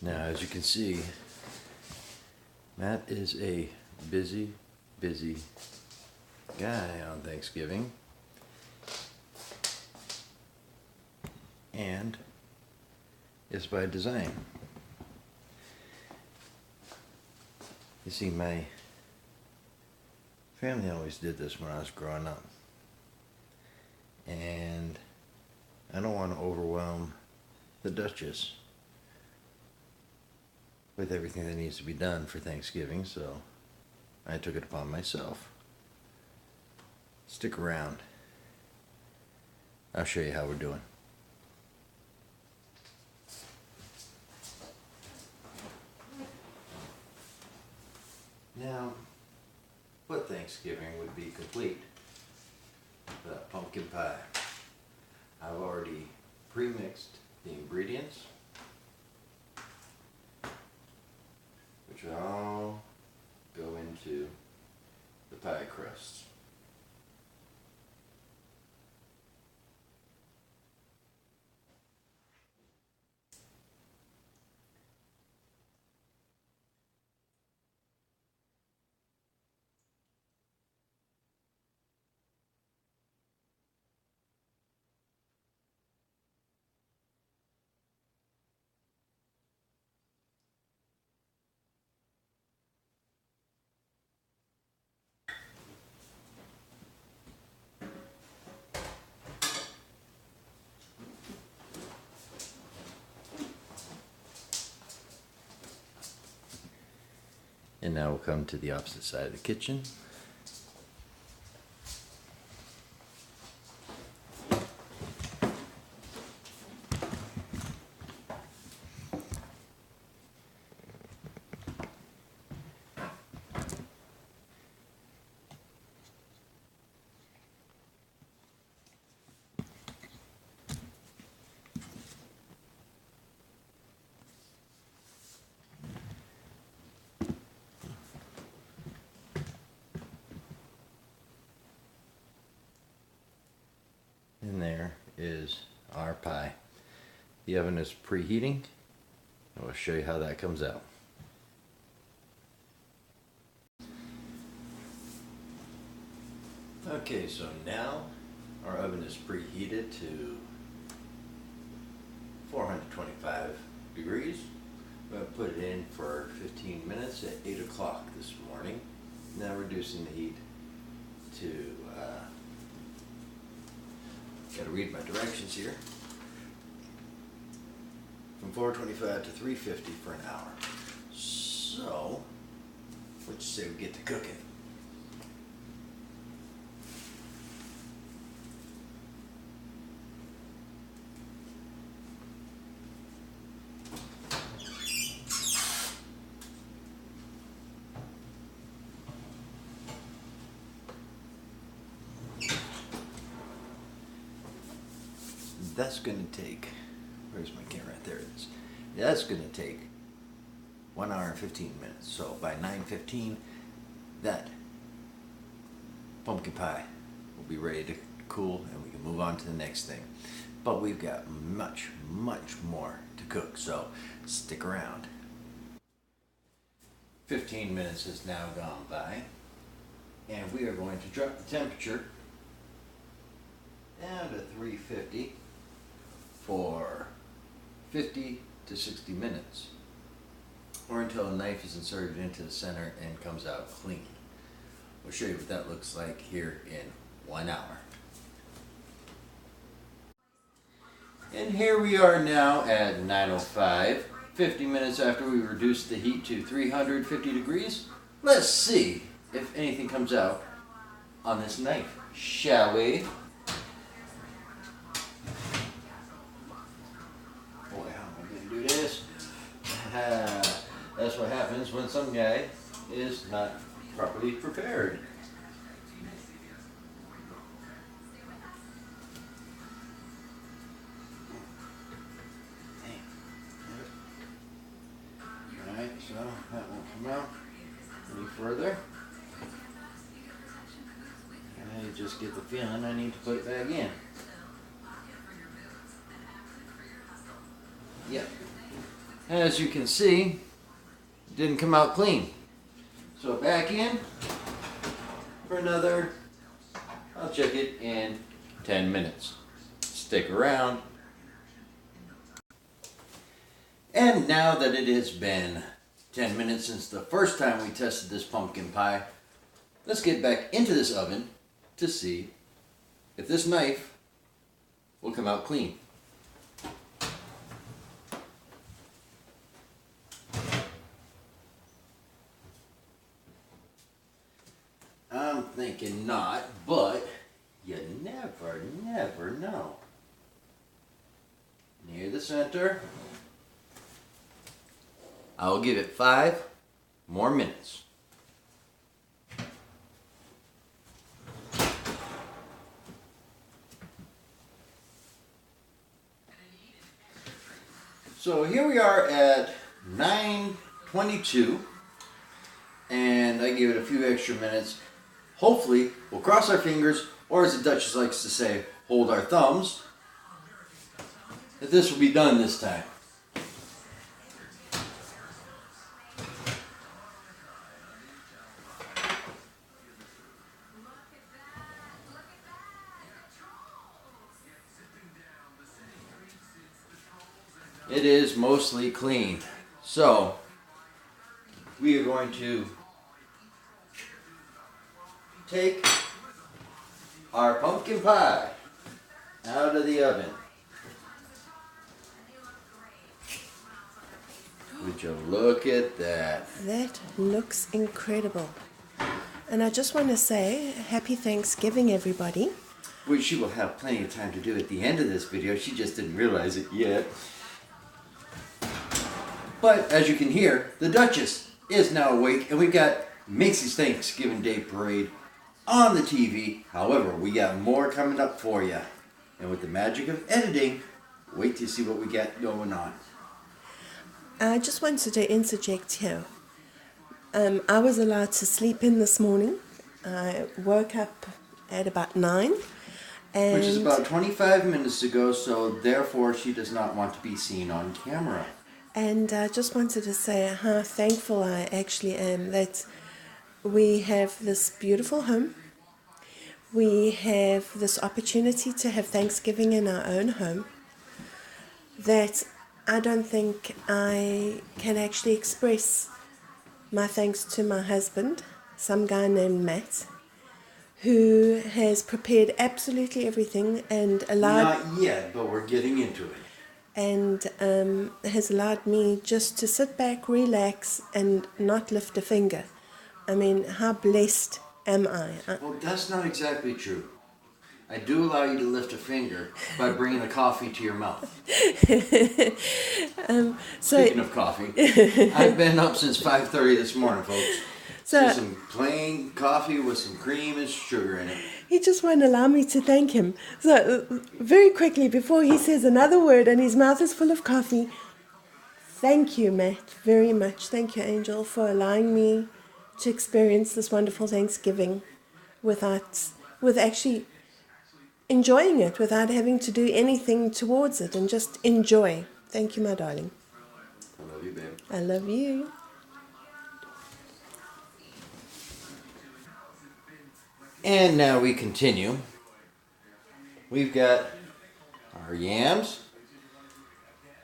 Now, as you can see, Matt is a busy guy on Thanksgiving. And it's by design. You see, my family always did this when I was growing up. And I don't want to overwhelm the Duchess with everything that needs to be done for Thanksgiving, so I took it upon myself. Stick around. I'll show you how we're doing. Now, what Thanksgiving would be complete without pumpkin pie? I've already pre-mixed the ingredients, which all go into the pie crust. And now we'll come to the opposite side of the kitchen. And there is our pie. The oven is preheating. I will show you how that comes out. Okay, so now our oven is preheated to 425 degrees. I'm going to put it in for 15 minutes at 8 o'clock this morning. Now reducing the heat to got to read my directions here. From 425 to 350 for an hour. So, what you say we get to cooking? That's going to take, where's my camera? There it is. That's going to take 1 hour and 15 minutes. So by 9:15, that pumpkin pie will be ready to cool and we can move on to the next thing. But we've got much more to cook, so stick around. 15 minutes has now gone by, and we are going to drop the temperature down to 350 for 50 to 60 minutes, or until a knife is inserted into the center and comes out clean. We'll show you what that looks like here in 1 hour. And here we are now at 9:05, 50 minutes after we reduced the heat to 350 degrees. Let's see if anything comes out on this knife, shall we? That's what happens when some guy is not properly prepared. Alright, so that won't come out any further. I just get the feeling I need to put it back in. Yep. As you can see, it didn't come out clean. So back in for another, I'll check it in 10 minutes. Stick around. And now that it has been 10 minutes since the first time we tested this pumpkin pie, let's get back into this oven to see if this knife will come out clean. I'm thinking not, but you never know. Near the center. I'll give it 5 more minutes. So here we are at 9:22, and I gave it a few extra minutes. Hopefully, we'll cross our fingers, or as the Duchess likes to say, hold our thumbs, that this will be done this time. It is mostly clean. So, we are going to take our pumpkin pie out of the oven. Would you look at that? That looks incredible. And I just want to say, happy Thanksgiving, everybody. Which she will have plenty of time to do at the end of this video. She just didn't realize it yet. But as you can hear, the Duchess is now awake, and we've got Macy's Thanksgiving Day Parade on the TV. However, we got more coming up for you. And with the magic of editing, wait to see what we got going on. I just wanted to interject here. I was allowed to sleep in this morning. I woke up at about 9. And Which is about 25 minutes ago, so therefore she does not want to be seen on camera. And I just wanted to say how thankful I actually am that we have this beautiful home. We have this opportunity to have Thanksgiving in our own home. That I don't think I can actually express my thanks to my husband, some guy named Matt, who has prepared absolutely everything and allowed... Not yet, but we're getting into it. And has allowed me just to sit back, relax, and not lift a finger. I mean, how blessed am I? Well, that's not exactly true. I do allow you to lift a finger by bringing a coffee to your mouth. Speaking of coffee, I've been up since 5:30 this morning, folks. So some plain coffee with some cream and sugar in it. He just won't allow me to thank him. So very quickly, before he says another word and his mouth is full of coffee, thank you, Matt, very much. Thank you, Angel, for allowing me to experience this wonderful Thanksgiving with actually enjoying it, without having to do anything towards it, and just enjoy. Thank you, my darling. I love you, babe. I love you. And now we continue. We've got our yams.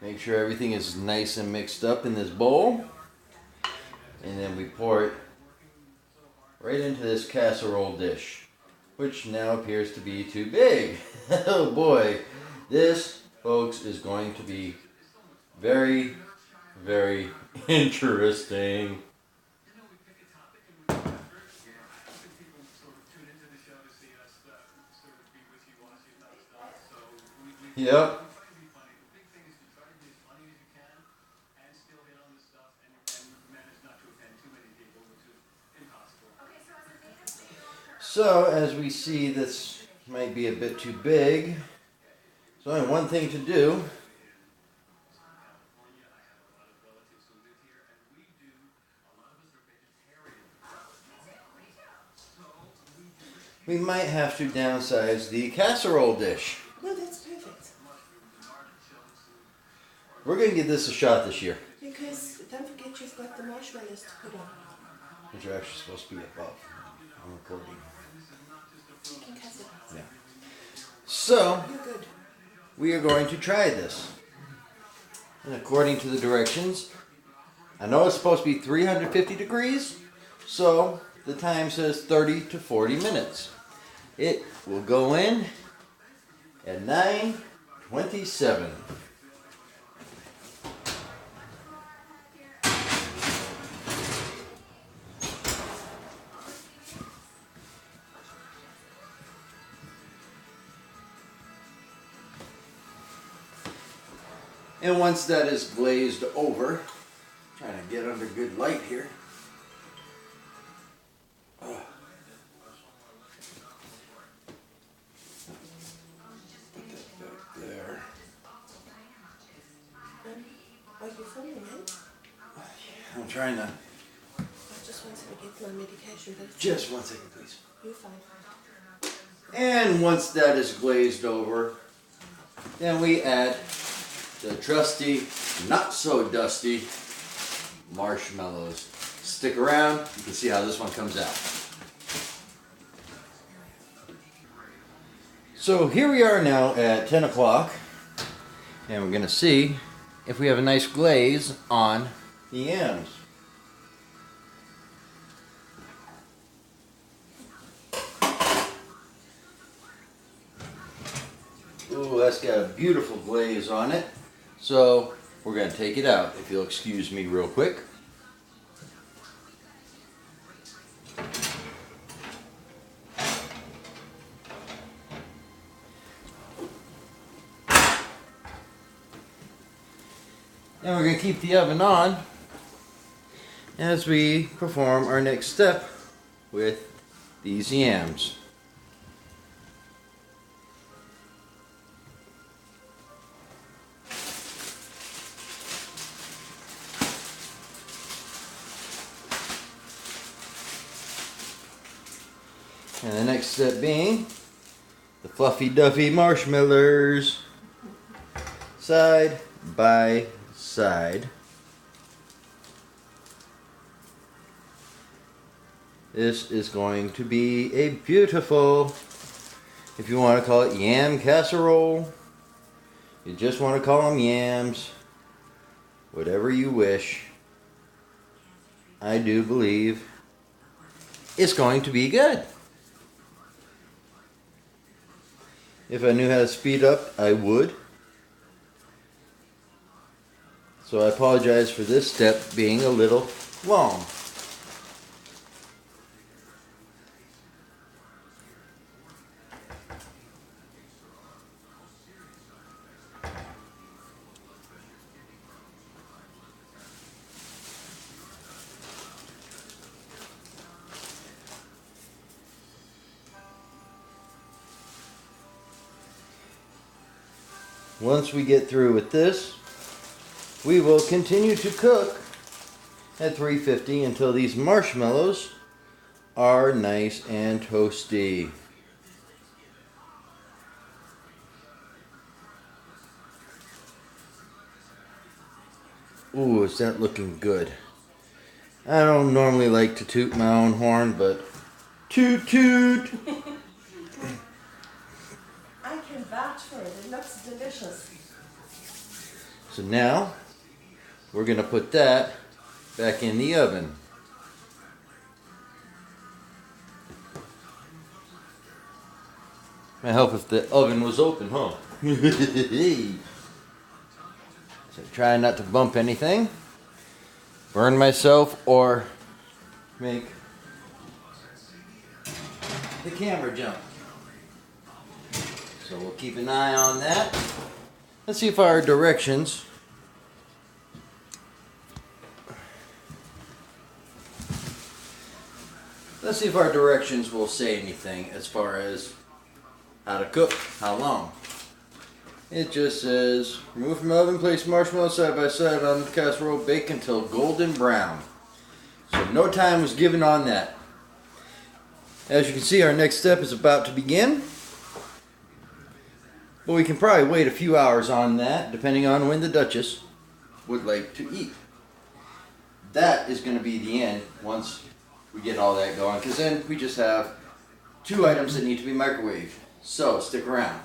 Make sure everything is nice and mixed up in this bowl. And then we pour it right into this casserole dish, which now appears to be too big. Oh boy. This, folks, is going to be very, very interesting. Yep. So, as we see, this might be a bit too big. So, only one thing to do. We might have to downsize the casserole dish. No, that's perfect. We're going to give this a shot this year. because don't forget you've got the marshmallows to put on. Which are actually supposed to be above. I'm recording. You can cut it. Yeah. So, You're good. we are going to try this. And according to the directions, I know it's supposed to be 350 degrees, so the time says 30 to 40 minutes. It will go in at 9:27. And once that is glazed over, trying to get under good light here. Put that back there. Are you filming it? I'm trying to. I just wanted to get my medication, but it's Just 1 second, please. you're fine. And once that is glazed over, then we add the trusty, not so dusty marshmallows. Stick around, you can see how this one comes out. So here we are now at 10 o'clock, and we're going to see if we have a nice glaze on the yams. Ooh, that's got a beautiful glaze on it. So we're going to take it out, if you'll excuse me real quick. And we're going to keep the oven on as we perform our next step with these yams. And the next step being the fluffy duffy marshmallows, side by side. This is going to be a beautiful, if you want to call it yam casserole, you just want to call them yams, whatever you wish. I do believe it's going to be good. If I knew how to speed up, I would. So I apologize for this step being a little long. Once we get through with this, we will continue to cook at 350 until these marshmallows are nice and toasty. Ooh, is that looking good? I don't normally like to toot my own horn, but toot toot! I can vouch for it. It looks delicious. So now, we're going to put that back in the oven. Might help if the oven was open, huh? So try not to bump anything, burn myself, or make the camera jump. So we'll keep an eye on that. Let's see if our directions will say anything as far as how to cook, how long. It just says, remove from oven, place marshmallows side by side on the casserole, bake until golden brown. So no time was given on that. As you can see, our next step is about to begin. But we can probably wait a few hours on that, depending on when the Duchess would like to eat. that is going to be the end once we get all that going, because then we just have 2 items that need to be microwaved. So stick around.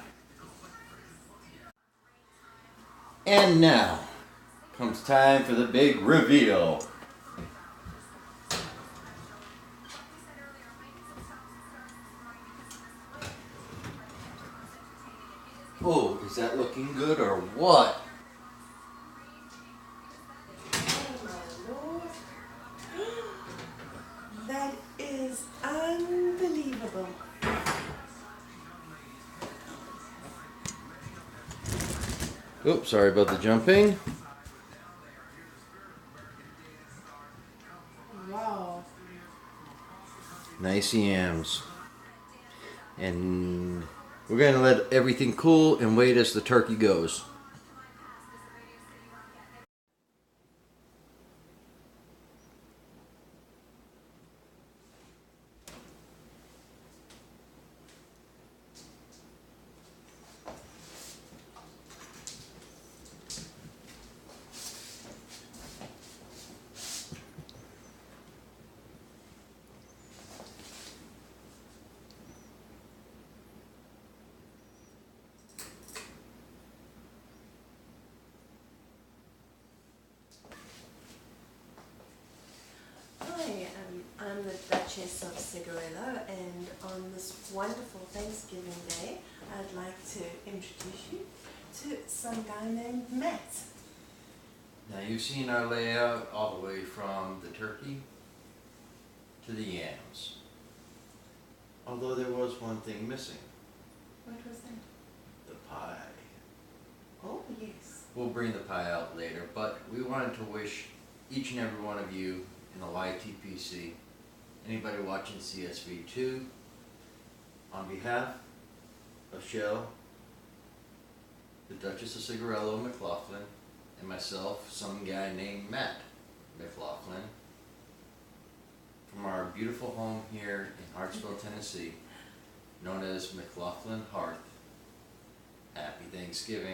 And now comes time for the big reveal. Oh, is that looking good or what? That is unbelievable. Oops, sorry about the jumping. Wow. Nice yams. And we're going to let everything cool and wait as the turkey goes. Hi, I'm the Duchess of Cigarello, and on this wonderful Thanksgiving Day, I'd like to introduce you to some guy named Matt. Now you've seen our layout all the way from the turkey to the yams. Although there was one thing missing, What was that? the pie. Oh, yes. We'll bring the pie out later, but we wanted to wish each and every one of you in the YTPC, anybody watching CSV2, on behalf of Shell, the Duchess of Cigarello McLaughlin, and myself, some guy named Matt McLaughlin, from our beautiful home here in Hartsville, Tennessee, known as McLaughlin Hearth. Happy Thanksgiving.